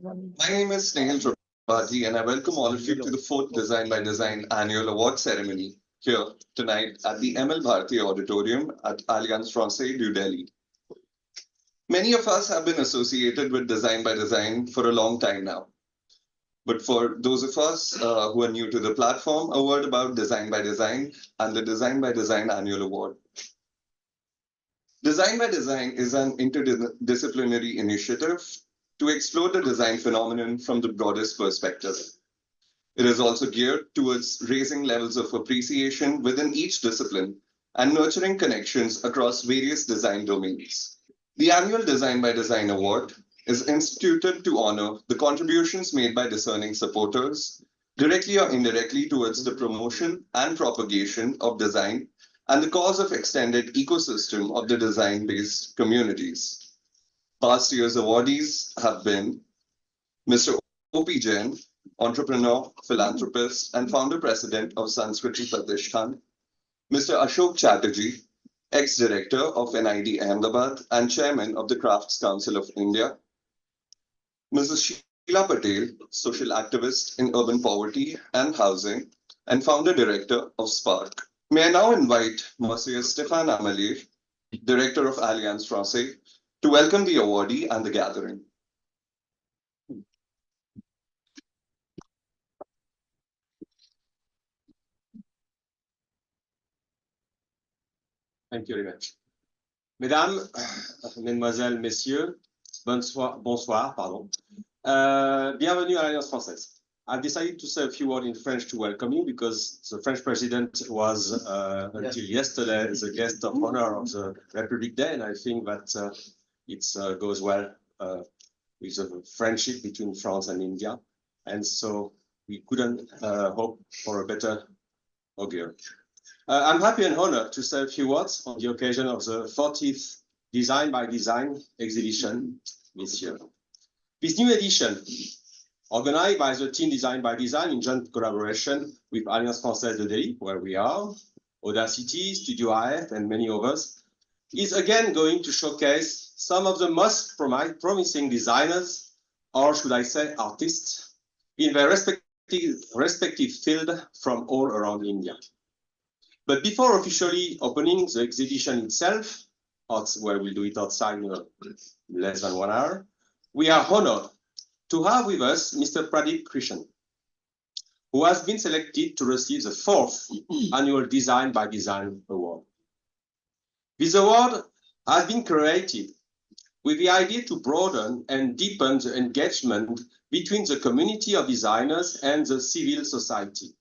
My name is Snehal Tripathi, and I welcome all of you to the fourth Design by Design annual award ceremony here tonight at the ML Bharti Auditorium at Alliance Française de Delhi. Many of us have been associated with Design by Design for a long time now. But for those of us who are new to the platform, a word about Design by Design and the Design by Design Annual Award. Design by Design is an interdisciplinary initiative to explore the design phenomenon from the broadest perspective. It is also geared towards raising levels of appreciation within each discipline and nurturing connections across various design domains. The annual Design by Design Award is instituted to honor the contributions made by discerning supporters, directly or indirectly towards the promotion and propagation of design and the cause of extended ecosystem of the design-based communities. Past year's awardees have been Mr. O.P. Jain, entrepreneur, philanthropist, and founder-president of Sanskriti Pratishthan, Mr. Ashok Chatterjee, ex-director of NID Ahmedabad and chairman of the Crafts Council of India, Mrs. Sheila Patel, social activist in urban poverty and housing, and founder-director of Spark. May I now invite Monsieur Stéphane Amelie, director of Alliance Française, to welcome the awardee and the gathering. Thank you very much. Mesdames, Mesdemoiselles, Messieurs, bonsoir, pardon. Bienvenue à l'Alliance Française. I've decided to say a few words in French to welcome you because the French president was until yesterday the guest of honor of the Republic Day, and I think that it goes well with the friendship between France and India, and so we couldn't hope for a better augur. I'm happy and honored to say a few words on the occasion of the 40th Design by Design exhibition this year. This new edition, organized by the team Design by Design in joint collaboration with Alliance Française de Delhi, where we are, Audacity, Studio AF, and many others, is again going to showcase some of the most promising designers, or should I say artists, in their respective field from all around India. But before officially opening the exhibition itself, where we'll do it outside in less than 1 hour, we are honored to have with us Mr. Pradip Krishen, who has been selected to receive the 4th annual Design by Design Award. This award has been created with the idea to broaden and deepen the engagement between the community of designers and the civil society.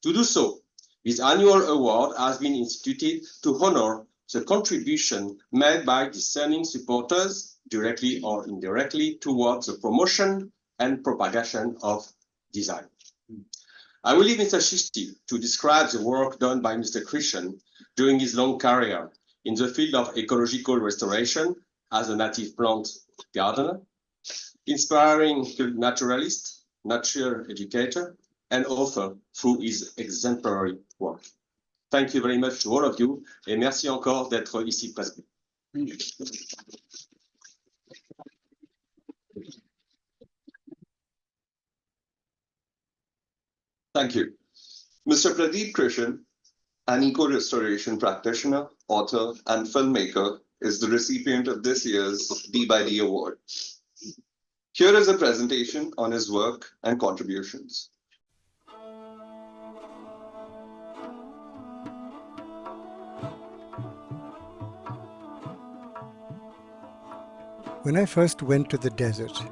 To do so, this annual award has been instituted to honor the contribution made by discerning supporters, directly or indirectly, towards the promotion and propagation of design. I will leave Mr. Shri to describe the work done by Mr. Krishen during his long career in the field of ecological restoration as a native plant gardener, inspiring naturalist, nature educator, and author through his exemplary work. Thank you very much to all of you, et merci encore d'être ici présent. Thank you. Mr. Pradip Krishen, an eco-restoration practitioner, author, and filmmaker, is the recipient of this year's D by D Award. Here is a presentation on his work and contributions. When I first went to the desert,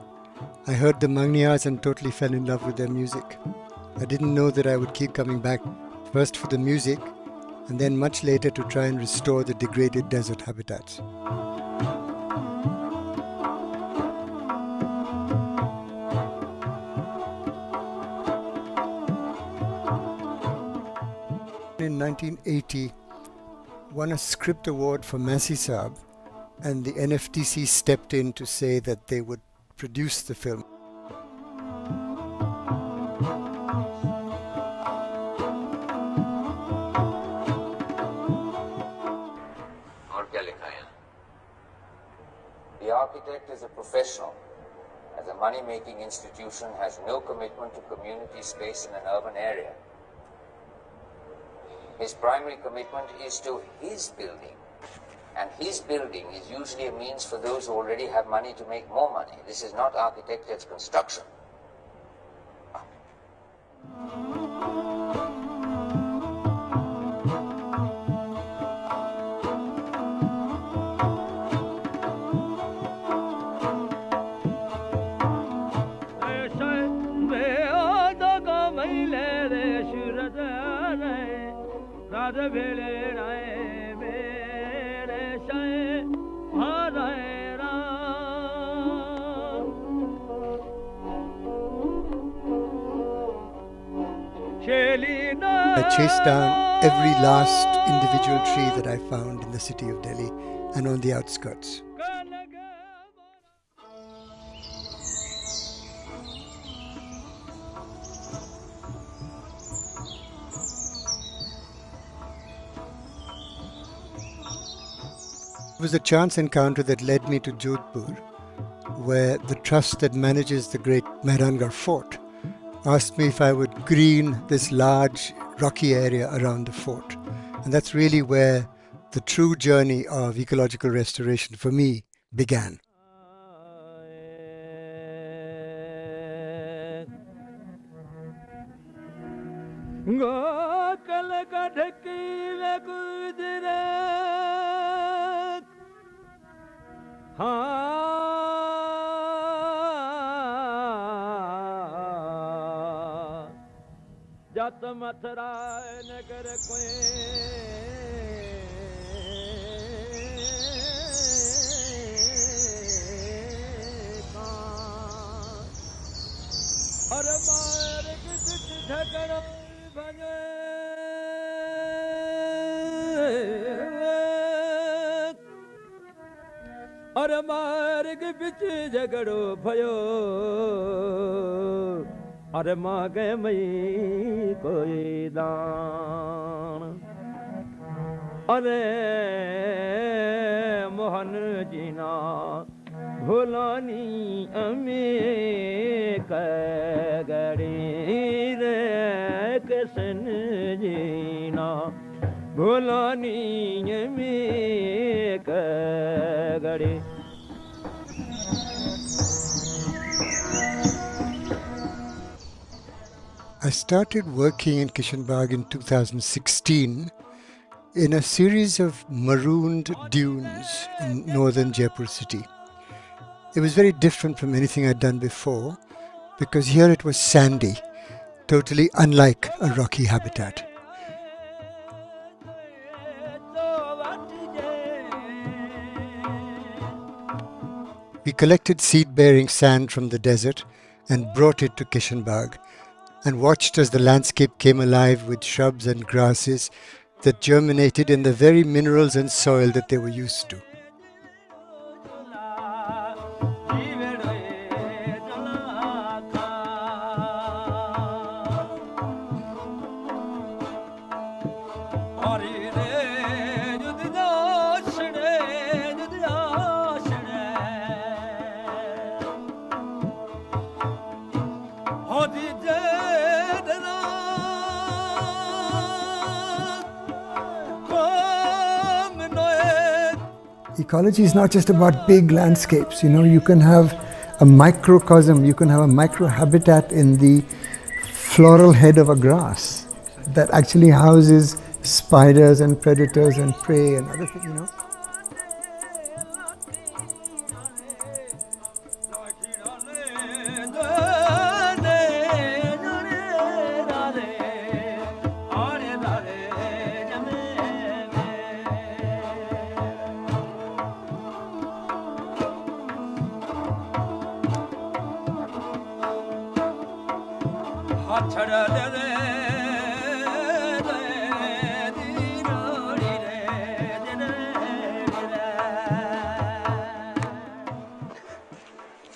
I heard the Magnias and totally fell in love with their music. I didn't know that I would keep coming back, first for the music, and then much later to try and restore the degraded desert habitats. In 1980, won a script award for Masi Saab, and the NFTC stepped in to say that they would produce the film. The architect is a professional. As a money-making institution has no commitment to community space in an urban area. His primary commitment is to his building. And his building is usually a means for those who already have money to make more money. This is not architecture, it's construction. I chased down every last individual tree that I found in the city of Delhi and on the outskirts. It was a chance encounter that led me to Jodhpur, where the trust that manages the great Mehrangarh fort asked me if I would green this large rocky area around the fort. And that's really where the true journey of ecological restoration for me began. I started working in Kishanbagh in 2016 in a series of marooned dunes in northern Jaipur city. It was very different from anything I'd done before because here it was sandy, totally unlike a rocky habitat. We collected seed-bearing sand from the desert and brought it to Kishanbagh and watched as the landscape came alive with shrubs and grasses that germinated in the very minerals and soil that they were used to. Ecology is not just about big landscapes, you can have a microcosm, you can have a microhabitat in the floral head of a grass that actually houses spiders and predators and prey and other things,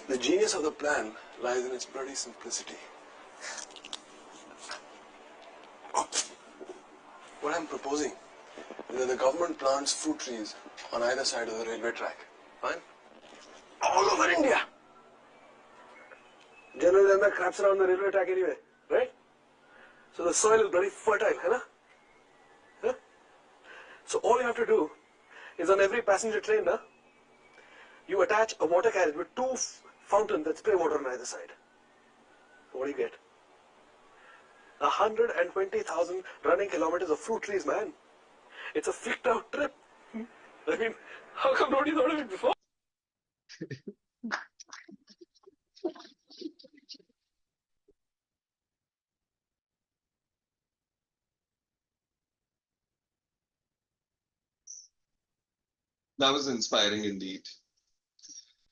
The genius of the plan lies in its bloody simplicity. What I'm proposing is that the government plants fruit trees on either side of the railway track. Fine? All over India. That craps around the railway track anyway, right? So the soil is very fertile, है ना? Yeah? So all you have to do is on every passenger train, na, you attach a water carriage with two fountains that spray water on either side. What do you get? 120,000 running kilometers of fruit trees, man. It's a flicked out trip. I mean, how come nobody thought of it before? That was inspiring indeed.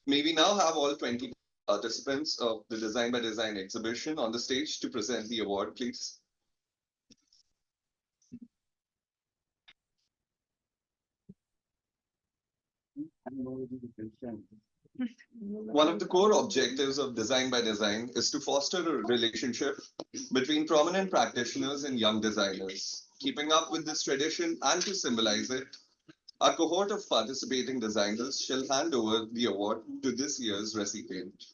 May we now have all 20 participants of the Design by Design exhibition on the stage to present the award, please. One of the core objectives of Design by Design is to foster a relationship between prominent practitioners and young designers. Keeping up with this tradition and to symbolize it, our cohort of participating designers shall hand over the award to this year's recipient.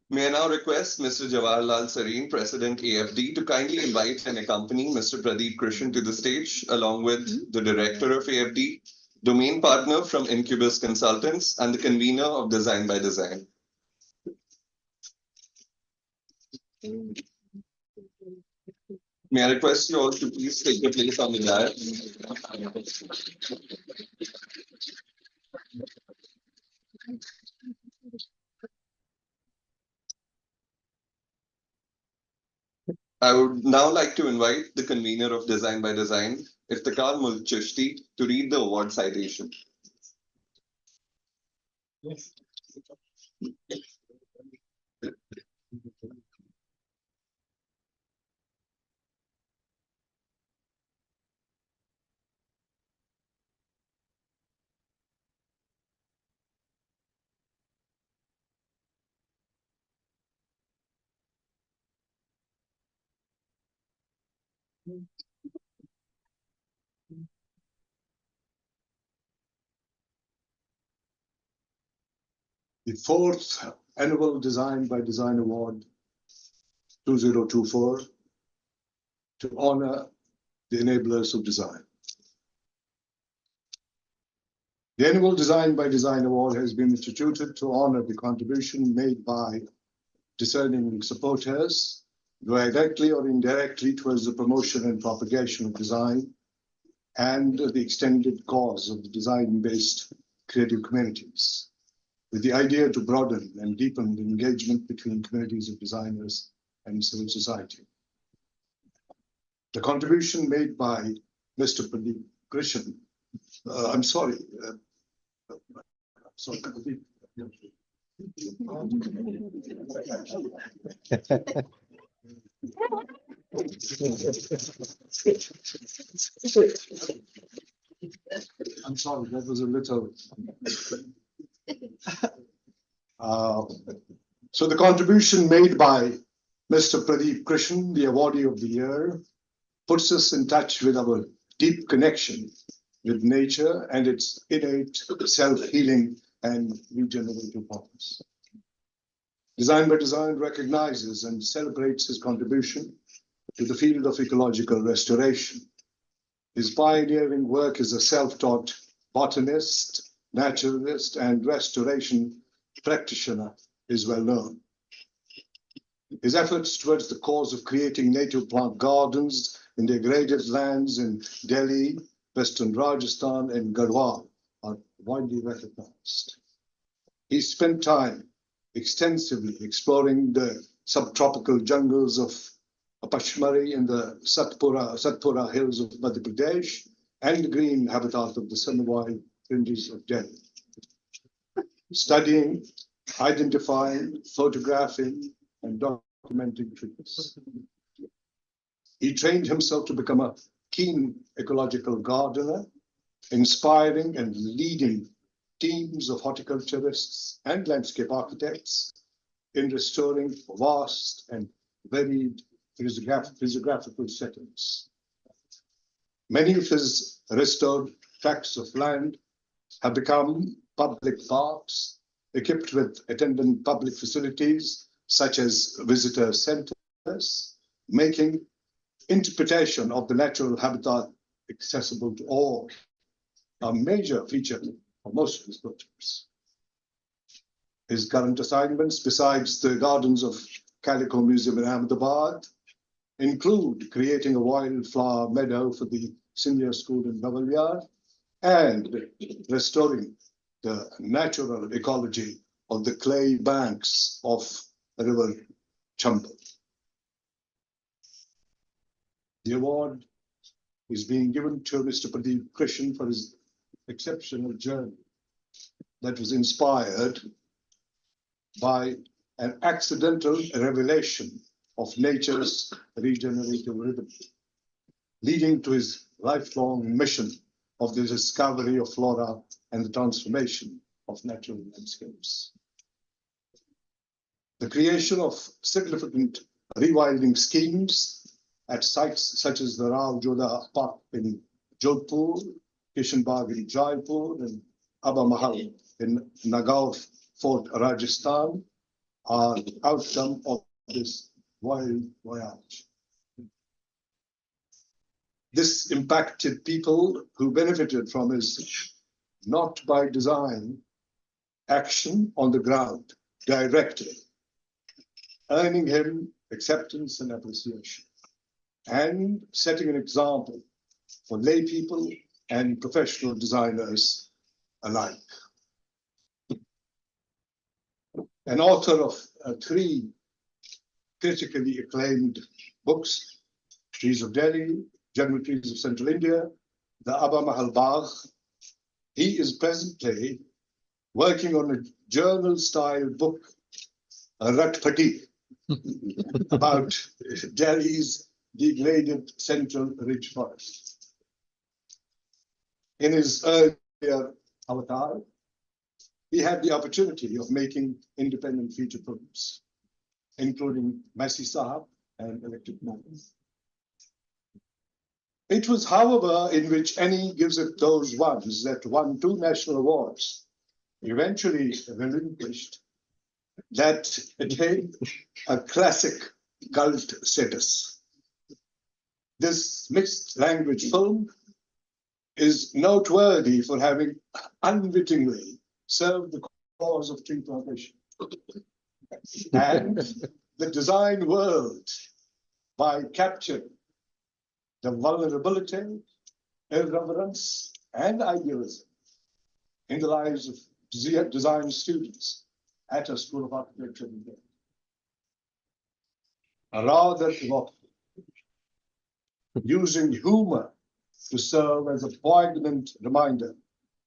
May I now request Mr. Jawaharlal Sareen, President AFD, to kindly invite and accompany Mr. Pradip Krishen to the stage, along with the Director of AFD, Domain Partner from Incubis Consultants, and the Convener of Design by Design. May I request you all to please take your place on the dais. I would now like to invite the convener of Design by Design, Iftikhar Mulk Chishti, to read the award citation. The fourth annual Design by Design Award 2024 to honor the enablers of design. The annual Design by Design Award has been instituted to honor the contribution made by discerning supporters, directly or indirectly, towards the promotion and propagation of design and the extended cause of the design-based creative communities, with the idea to broaden and deepen the engagement between communities of designers and civil society. The contribution made by Mr. Pradip Krishen, I'm sorry, I'm sorry, that was a little. So the contribution made by Mr. Pradip Krishen, the awardee of the year, puts us in touch with our deep connection with nature and its innate self-healing and regenerative powers. Design by Design recognizes and celebrates his contribution to the field of ecological restoration. His pioneering work as a self-taught botanist, naturalist, and restoration practitioner is well known. His efforts towards the cause of creating native plant gardens in degraded lands in Delhi, Western Rajasthan, and Garhwal are widely recognized. He spent time extensively exploring the subtropical jungles of Pachmari in the Satpura hills of Madhya Pradesh and the green habitat of the semi-wild fringes of Delhi. Studying, identifying, photographing, and documenting trees. He trained himself to become a keen ecological gardener, inspiring and leading teams of horticulturists and landscape architects in restoring vast and varied physiographical settings. Many of his restored tracts of land have become public parks, equipped with attendant public facilities such as visitor centers, making interpretation of the natural habitat accessible to all, a major feature of most of his projects. His current assignments, besides the gardens of Calico Museum in Ahmedabad, include creating a wildflower meadow for the senior school in Bavalia and restoring the natural ecology of the clay banks of River Chambal. The award is being given to Mr. Pradip Krishen for his exceptional journey that was inspired by an accidental revelation of nature's regenerative rhythm, leading to his lifelong mission of the discovery of flora and the transformation of natural landscapes. The creation of significant rewilding schemes at sites such as the Rao Jodha Park in Jodhpur, Kishanbagh in Jaipur, and Abba Mahal in Nagaur Fort, Rajasthan, are the outcome of this wild voyage. This impacted people who benefited from his not by design action on the ground directly, earning him acceptance and appreciation, and setting an example for lay people and professional designers alike. An author of 3 critically acclaimed books, Trees of Delhi, Jungle Trees of Central India, the Abba Mahal Bagh, he is presently working on a journal-style book, Ratpati, about Delhi's degraded central ridge forest. In his earlier avatar, he had the opportunity of making independent feature films, including Messi Sahab and Electric Man. It was, however, in which Annie gives it those ones that won 2 national awards, eventually relinquished, that attained a classic cult status. This mixed language film is noteworthy for having unwittingly served the cause of tree plantation and the design world by capturing the vulnerability, irreverence, and idealism in the lives of design students at a School of Architecture in Delhi. Rather evocative, using humor to serve as a poignant reminder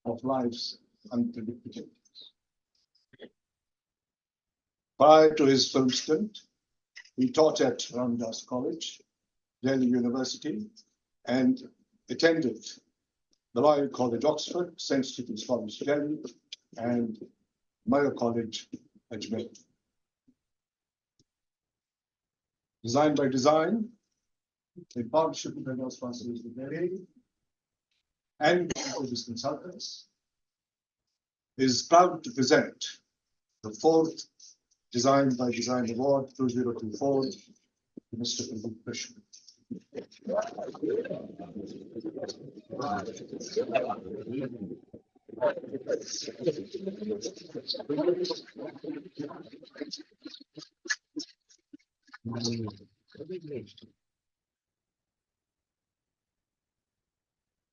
of life's unpredictabilities. Prior to his film stint, he taught at Ramdas College, Delhi University, and attended the Royal College, Oxford, St. Stephen's College, Delhi, and Mayo College, Ajmer. Design by Design, in partnership with Alliance Française de Delhi and Incubis consultants, is proud to present the 4th Design by Design Award 2024 to Mr. Pradip Krishen.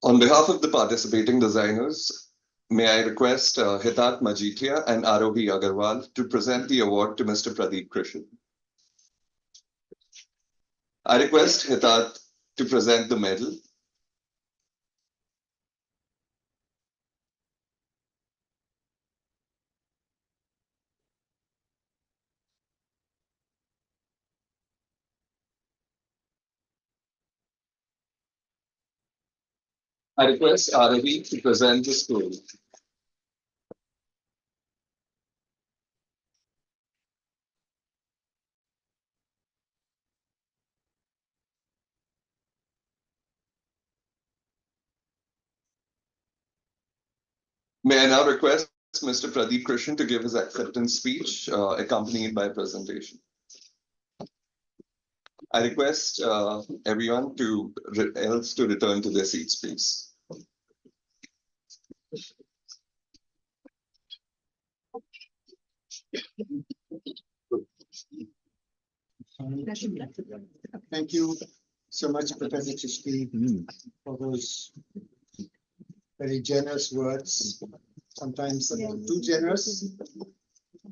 On behalf of the participating designers, May I request Hitat Majitia and Arohi Agarwal to present the award to Mr. Pradip Krishen. I request Hitat to present the medal. I request Arohi to present the scroll. May I now request Mr. Pradip Krishen to give his acceptance speech, accompanied by a presentation. I request everyone else to return to their seats, please. Thank you so much, Professor Shri, for those very generous words, sometimes a little too generous.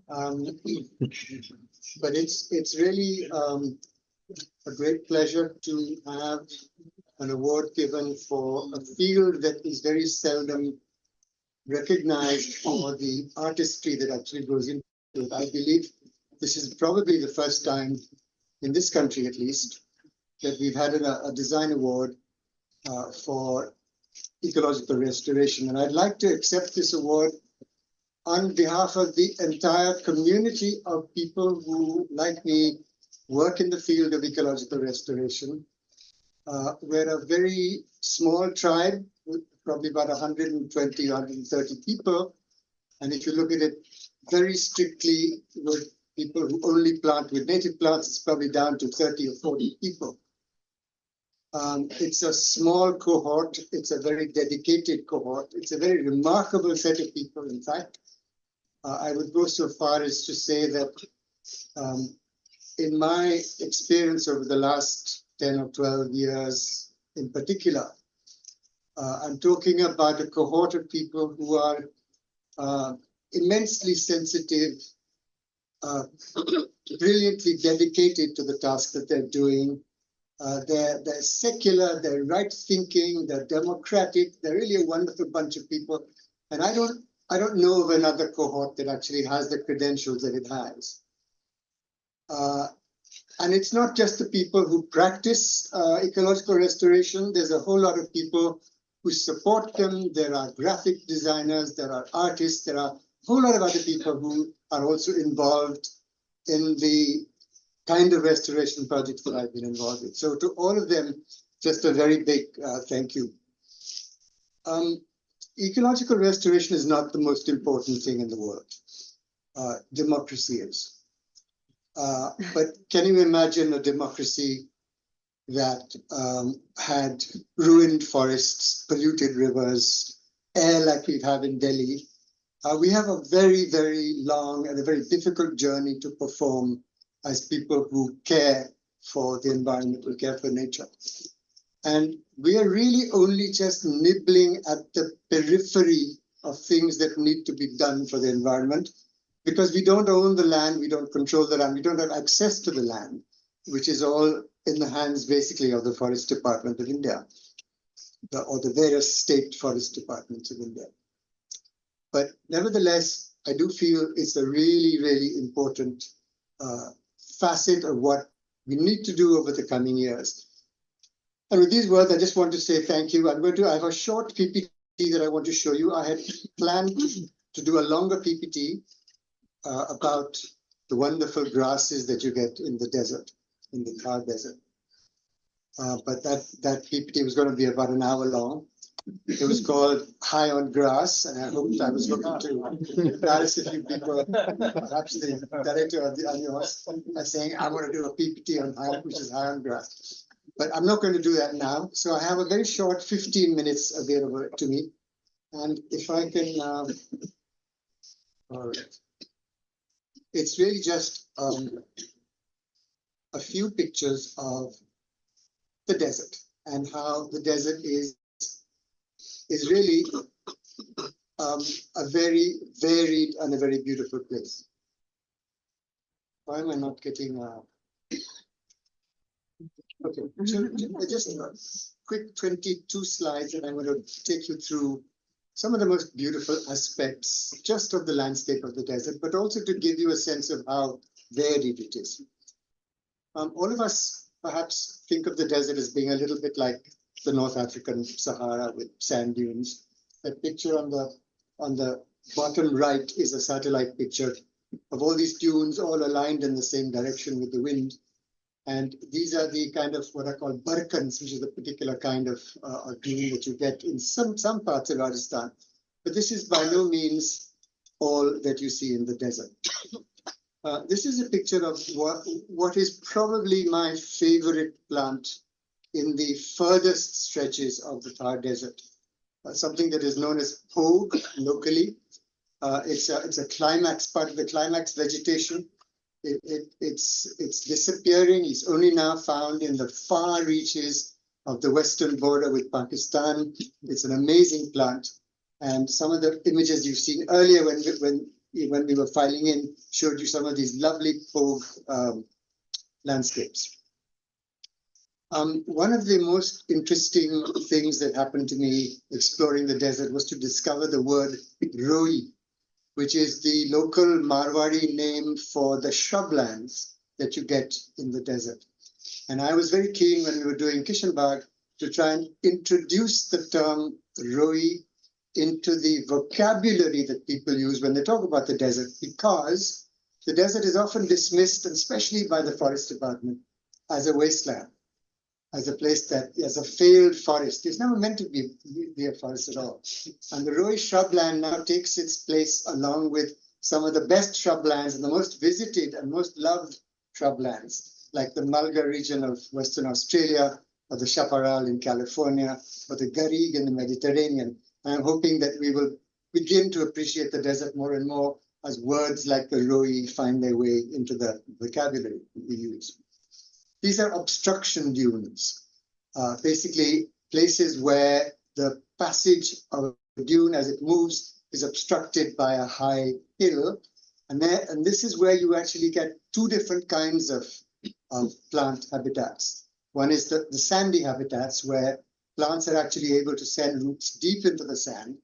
But it's really a great pleasure to have an award given for a field that is very seldom recognized for the artistry that actually goes into it. I believe this is probably the first time in this country, at least, that we've had a design award for ecological restoration. And I'd like to accept this award on behalf of the entire community of people who, like me, work in the field of ecological restoration. We're a very small tribe, with probably about 120, 130 people. And if you look at it very strictly with people who only plant with native plants, it's probably down to 30 or 40 people. It's a small cohort. It's a very dedicated cohort. It's a very remarkable set of people, in fact. I would go so far as to say that in my experience over the last 10 or 12 years in particular, I'm talking about a cohort of people who are immensely sensitive, brilliantly dedicated to the task that they're doing. They're secular, they're right-thinking, they're democratic. They're really a wonderful bunch of people. And I don't know of another cohort that actually has the credentials that it has. And it's not just the people who practice ecological restoration. There's a whole lot of people who support them. There are graphic designers, there are artists, there are a whole lot of other people who are also involved in the kind of restoration projects that I've been involved in. So to all of them, just a very big thank you. Ecological restoration is not the most important thing in the world. Democracy is. But can you imagine a democracy that had ruined forests, polluted rivers, air like we have in Delhi? We have a very, very long and a very difficult journey to perform as people who care for the environment, who care for nature. And we are really only just nibbling at the periphery of things that need to be done for the environment, because we don't own the land, we don't control the land, we don't have access to the land, which is all in the hands basically of the Forest Department of India, or the various state forest departments of India. But nevertheless, I do feel it's a really, really important facet of what we need to do over the coming years. And with these words, I just want to say thank you. I have a short PPT that I want to show you. I had planned to do a longer PPT about the wonderful grasses that you get in the desert, in the Thar desert. But that PPT was going to be about an hour long. It was called High on Grass, and I was looking to embarrass a few people, perhaps the director of the Alliance, by saying, I want to do a PPT on which is High on Grass. But I'm not going to do that now. So I have a very short 15 minutes available to me. And if I can, all right. It's really just a few pictures of the desert and how the desert is really a very varied and a very beautiful place. Why am I not getting? Okay, so just a quick 22 slides, and I'm going to take you through some of the most beautiful aspects just of the landscape of the desert, but also to give you a sense of how varied it is. All of us perhaps think of the desert as being a little bit like the North African Sahara with sand dunes. That picture on the bottom right is a satellite picture of all these dunes all aligned in the same direction with the wind. And these are the kind of what are called barkans, which is a particular kind of dune that you get in some parts of Rajasthan. But this is by no means all that you see in the desert. This is a picture of what is probably my favorite plant in the furthest stretches of the Thar Desert. Something that is known as pogue locally. It's a climax, part of the climax vegetation. It's disappearing. It's only now found in the far reaches of the western border with Pakistan. It's an amazing plant. And some of the images you've seen earlier when we were filing in showed you some of these lovely pogue landscapes. One of the most interesting things that happened to me exploring the desert was to discover the word roi, which is the local Marwari name for the shrublands that you get in the desert. And I was very keen when we were doing Kishenbagh to try and introduce the term roi into the vocabulary that people use when they talk about the desert, because the desert is often dismissed, and especially by the forest department, as a wasteland, as a place that is a failed forest. It's never meant to be a forest at all. And the roi shrubland now takes its place along with some of the best shrublands and the most visited and most loved shrublands, like the Mulga region of Western Australia, or the chaparral in California, or the garrigue in the Mediterranean. I'm hoping that we will begin to appreciate the desert more and more as words like the roi find their way into the vocabulary we use. These are obstruction dunes, basically places where the passage of a dune as it moves is obstructed by a high hill. And this is where you actually get two different kinds of plant habitats. One is the sandy habitats, where plants are actually able to send roots deep into the sand.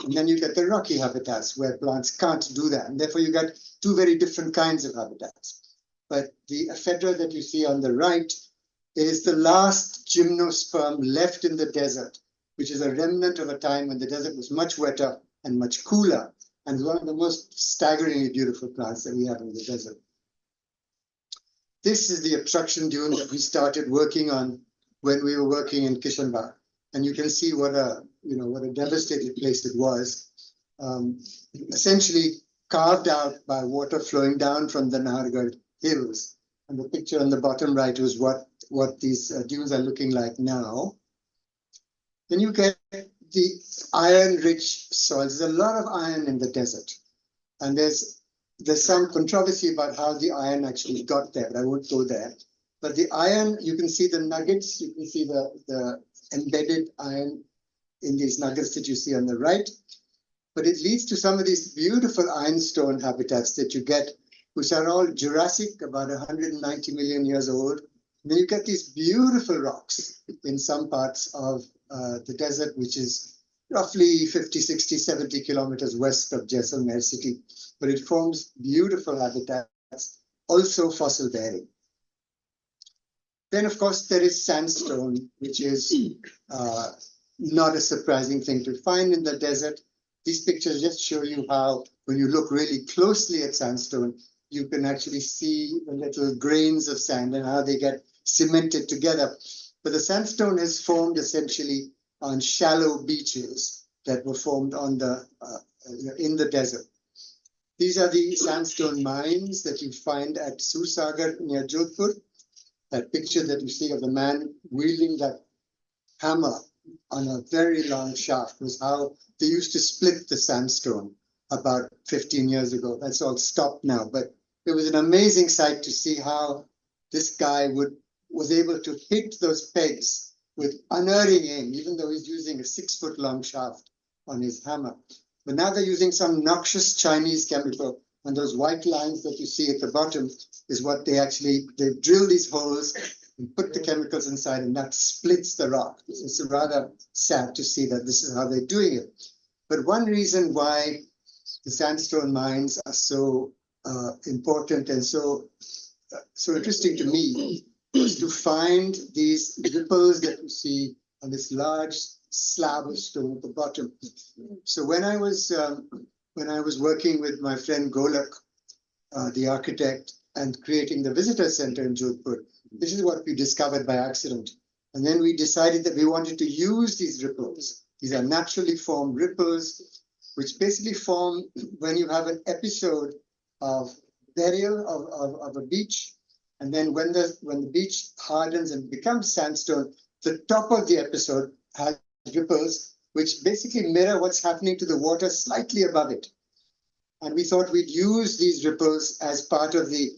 And then you get the rocky habitats where plants can't do that. And therefore you get two very different kinds of habitats. But the ephedra that you see on the right is the last gymnosperm left in the desert, which is a remnant of a time when the desert was much wetter and much cooler, and one of the most staggeringly beautiful plants that we have in the desert. This is the obstruction dune that we started working on when we were working in Kishenbagh. And you can see what a devastated place it was. Essentially carved out by water flowing down from the Nahargarh hills. And the picture on the bottom right was what these dunes are looking like now. Then you get the iron-rich soils. There's a lot of iron in the desert. And there's some controversy about how the iron actually got there, but I won't go there. But the iron, you can see the nuggets, you can see the embedded iron in these nuggets that you see on the right. But it leads to some of these beautiful ironstone habitats that you get, which are all Jurassic, about 190 million years old. And then you get these beautiful rocks in some parts of the desert, which is roughly 50, 60, 70 kilometers west of Jaisalmer city. But it forms beautiful habitats, also fossil bearing. Then, of course, there is sandstone, which is not a surprising thing to find in the desert. These pictures just show you how, when you look really closely at sandstone, you can actually see the little grains of sand and how they get cemented together. But the sandstone is formed essentially on shallow beaches that were formed on in the desert. These are the sandstone mines that you find at Sursagar near Jodhpur. That picture that you see of the man wielding that hammer on a very long shaft was how they used to split the sandstone about 15 years ago. That's all stopped now. But it was an amazing sight to see how this guy was able to hit those pegs with unerring aim, even though he's using a 6-foot long shaft on his hammer. But now they're using some noxious Chinese chemical, and those white lines that you see at the bottom is what they drill these holes and put the chemicals inside, and that splits the rock. It's rather sad to see that this is how they're doing it. But one reason why the sandstone mines are so important and so interesting to me was to find these ripples that you see on this large slab of stone at the bottom. So when I was working with my friend Golak, the architect, and creating the visitor center in Jodhpur, this is what we discovered by accident. And then we decided that we wanted to use these ripples. These are naturally formed ripples, which basically form when you have an episode of burial of a beach. And then when the beach hardens and becomes sandstone, the top of the episode has ripples, which basically mirror what's happening to the water slightly above it. And we thought we'd use these ripples as part of the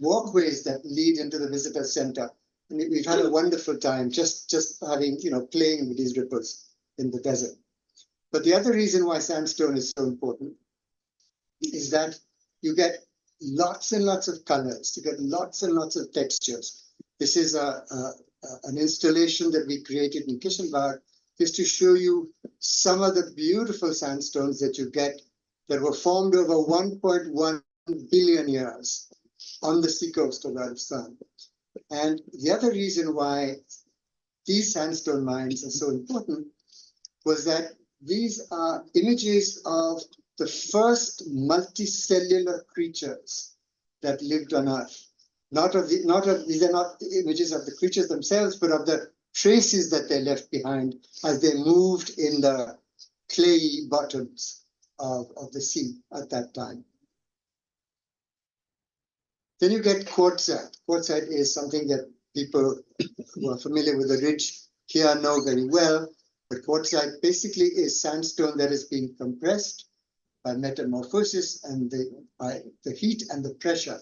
walkways that lead into the visitor center. And we've had a wonderful time just having, playing with these ripples in the desert. But the other reason why sandstone is so important is that you get lots and lots of colors, you get lots and lots of textures. This is an installation that we created in Kishenbagh just to show you some of the beautiful sandstones that you get that were formed over 1.1 billion years on the seacoast of Rajasthan. And the other reason why these sandstone mines are so important was that these are images of the first multicellular creatures that lived on Earth. These are not images of the creatures themselves, but of the traces that they left behind as they moved in the clayey bottoms of the sea at that time. Then you get quartzite. Quartzite is something that people who are familiar with the ridge here know very well. But quartzite basically is sandstone that is being compressed by metamorphosis, and by the heat and the pressure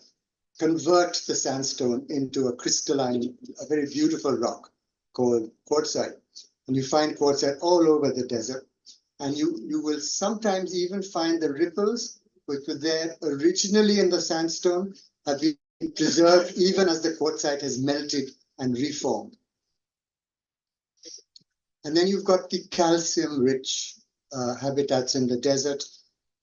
convert the sandstone into a crystalline, a very beautiful rock called quartzite. And you find quartzite all over the desert. And you will sometimes even find the ripples which were there originally in the sandstone have been preserved even as the quartzite has melted and reformed. And then you've got the calcium-rich habitats in the desert.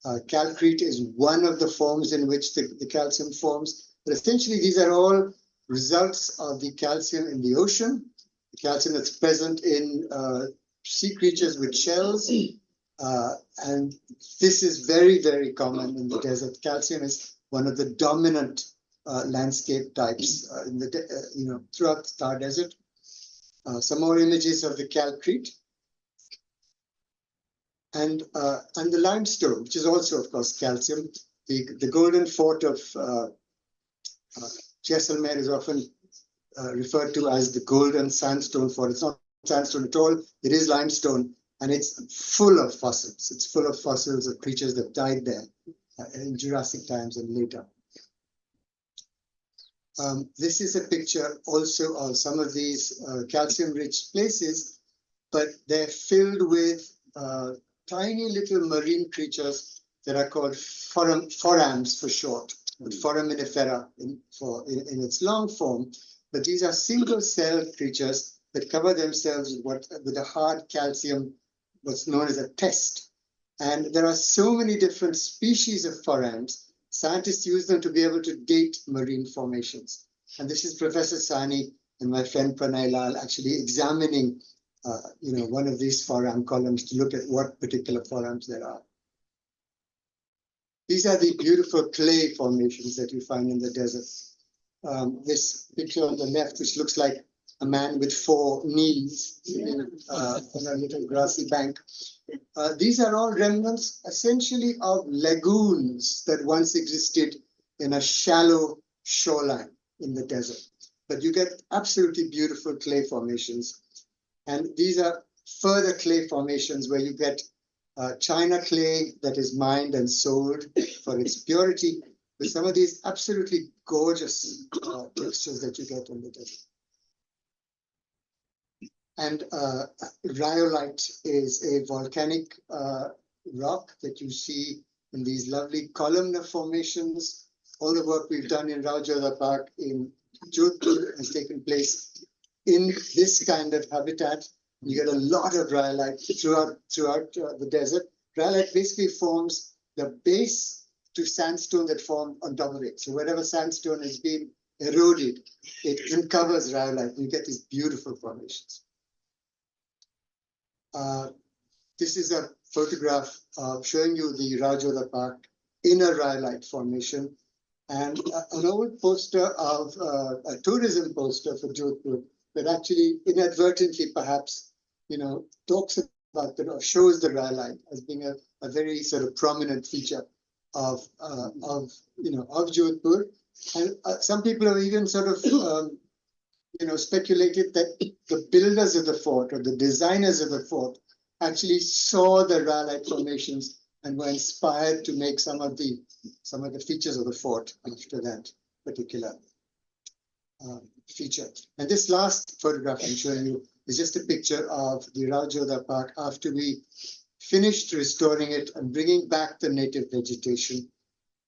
Calcrete is one of the forms in which the calcium forms. But essentially, these are all results of the calcium in the ocean, the calcium that's present in sea creatures with shells. And this is very, very common in the desert. Calcium is one of the dominant landscape types in the throughout the Thar Desert. Some more images of the calcrete. And the limestone, which is also, of course, calcium. The golden fort of Jaisalmer is often referred to as the golden sandstone fort. It's not sandstone at all. It is limestone, and it's full of fossils. It's full of fossils of creatures that died there in Jurassic times and later. This is a picture also of some of these calcium-rich places, but they're filled with tiny little marine creatures that are called forams for short, foraminifera in its long form. But these are single-celled creatures that cover themselves with a hard calcium, what's known as a test. And there are so many different species of forams. Scientists use them to be able to date marine formations. And this is Professor Sani and my friend Pranay Lal actually examining one of these foram columns to look at what particular forams there are. These are the beautiful clay formations that you find in the desert. This picture on the left, which looks like a man with 4 knees on a little grassy bank. These are all remnants essentially of lagoons that once existed in a shallow shoreline in the desert. But you get absolutely beautiful clay formations. And these are further clay formations where you get China clay that is mined and sold for its purity, with some of these absolutely gorgeous textures that you get in the desert. And rhyolite is a volcanic rock that you see in these lovely columnar formations. All the work we've done in Rajyoda Park in Jodhpur has taken place in this kind of habitat. You get a lot of rhyolite throughout the desert. Rhyolite basically forms the base to sandstone that formed on top of it. So wherever sandstone has been eroded, it uncovers rhyolite. You get these beautiful formations. This is a photograph showing you the Rajyoda Park in a rhyolite formation, and an old poster of a tourism poster for Jodhpur that actually inadvertently perhaps, talks about that or shows the rhyolite as being a very sort of prominent feature of Jodhpur. And some people have even sort of speculated that the builders of the fort or the designers of the fort actually saw the rhyolite formations and were inspired to make some of the features of the fort after that particular feature. And this last photograph I'm showing you is just a picture of the Rajyoda Park after we finished restoring it and bringing back the native vegetation.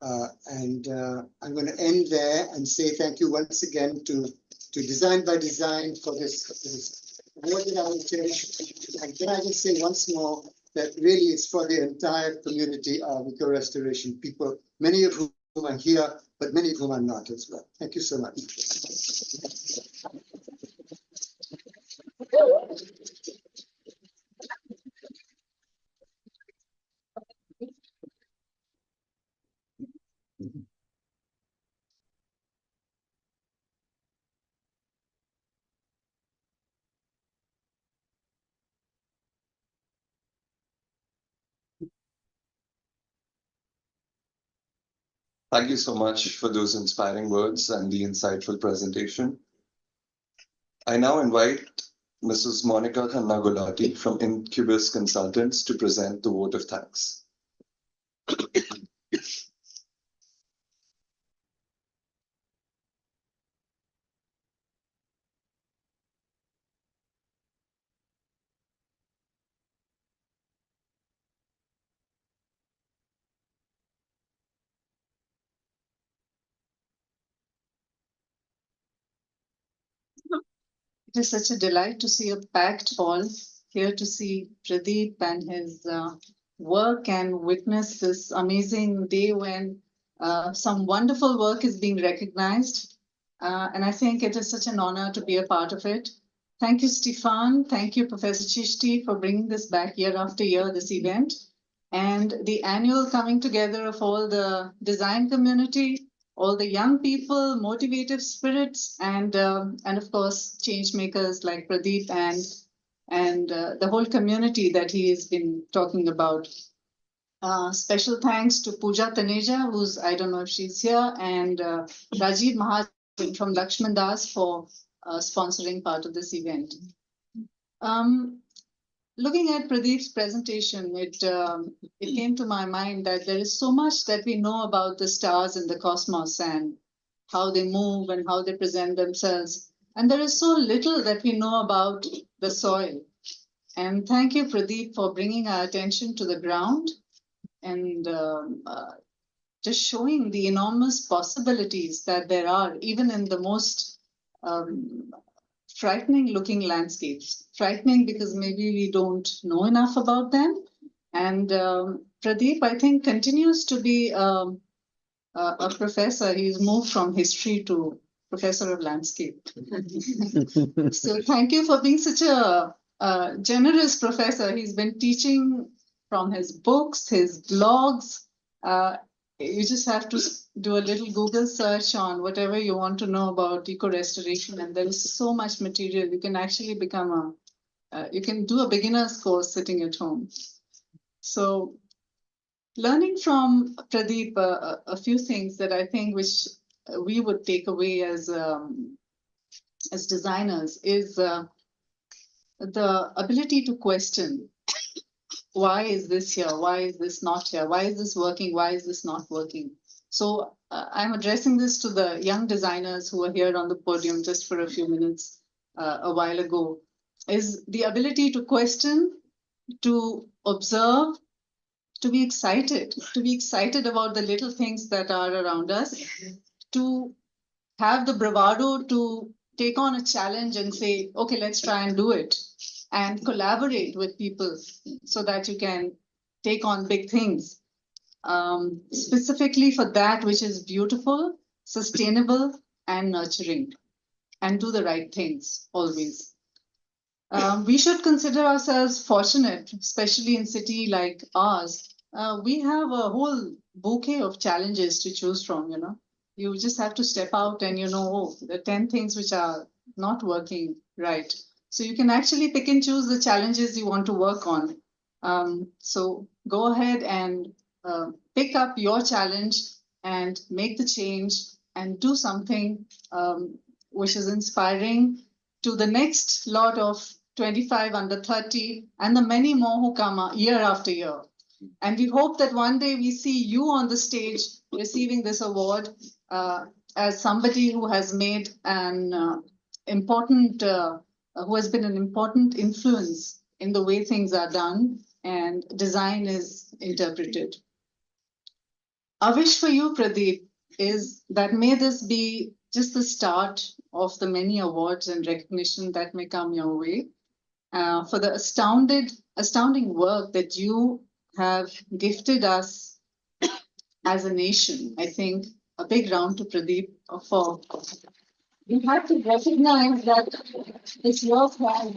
I'm going to end there and say thank you once again to Design by Design for this award that I will cherish. And can I just say once more that really it's for the entire community of eco-restoration people, many of whom are here, but many of whom are not as well. Thank you so much. Thank you so much for those inspiring words and the insightful presentation. I now invite Mrs. Monica Khanna Gulati from Incubis Consultants to present the vote of thanks. It is such a delight to see a packed hall here to see Pradip and his work and witness this amazing day when some wonderful work is being recognized. And I think it is such an honor to be a part of it. Thank you, Stefan. Thank you, Professor Chishti, for bringing this back year after year, this event. And the annual coming together of all the design community, all the young people, motivative spirits, and of course, change makers like Pradip and the whole community that he has been talking about. Special thanks to Pooja Taneja, who's, I don't know if she's here, and Rajiv Mahajan from Lakshman Das for sponsoring part of this event. Looking at Pradip's presentation, it came to my mind that there is so much that we know about the stars in the cosmos and how they move and how they present themselves. And there is so little that we know about the soil. And thank you, Pradip, for bringing our attention to the ground and just showing the enormous possibilities that there are, even in the most frightening looking landscapes. Frightening because maybe we don't know enough about them. And Pradip, I think, continues to be a professor. He's moved from history to professor of landscape. So thank you for being such a generous professor. He's been teaching from his books, his blogs. You just have to do a little Google search on whatever you want to know about eco-restoration, and there is so much material. You can actually become you can do a beginner's course sitting at home. So learning from Pradip a few things that I think which we would take away as designers is the ability to question. Why is this here? Why is this not here? Why is this working? Why is this not working? So I'm addressing this to the young designers who are here on the podium just for a few minutes a while ago. is the ability to question, to observe, to be excited about the little things that are around us, to have the bravado to take on a challenge and say, okay, let's try and do it, and collaborate with people so that you can take on big things. Specifically for that which is beautiful, sustainable, and nurturing, and do the right things always. We should consider ourselves fortunate, especially in city like ours. We have a whole bouquet of challenges to choose from, you know. You just have to step out and, you know, oh, there are 10 things which are not working right. So you can actually pick and choose the challenges you want to work on. So go ahead and pick up your challenge and make the change and do something which is inspiring to the next lot of 25 under 30 and the many more who come year after year. And we hope that one day we see you on the stage receiving this award as somebody who has made an who has been an important influence in the way things are done and design is interpreted. Our wish for you, Pradip, is that may this be just the start of the many awards and recognition that may come your way for the astounding work that you have gifted us as a nation. I think a big round to Pradip for. You have to recognize that this work has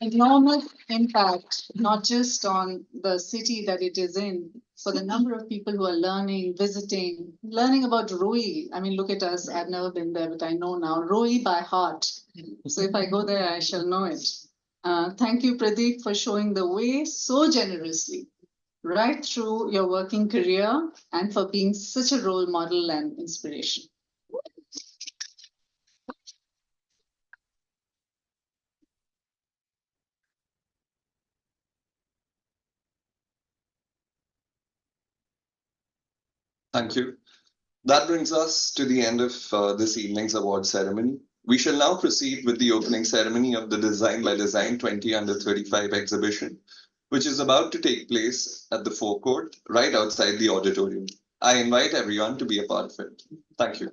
enormous impact, not just on the city that it is in, for the number of people who are learning, visiting, learning about Roi. I mean, look at us. I've never been there, but I know now. Roi by heart. So if I go there, I shall know it. Thank you, Pradip, for showing the way so generously right through your working career and for being such a role model and inspiration. Thank you. That brings us to the end of this evening's award ceremony. We shall now proceed with the opening ceremony of the Design by Design 20 under 35 exhibition, which is about to take place at the forecourt right outside the auditorium. I invite everyone to be a part of it. Thank you.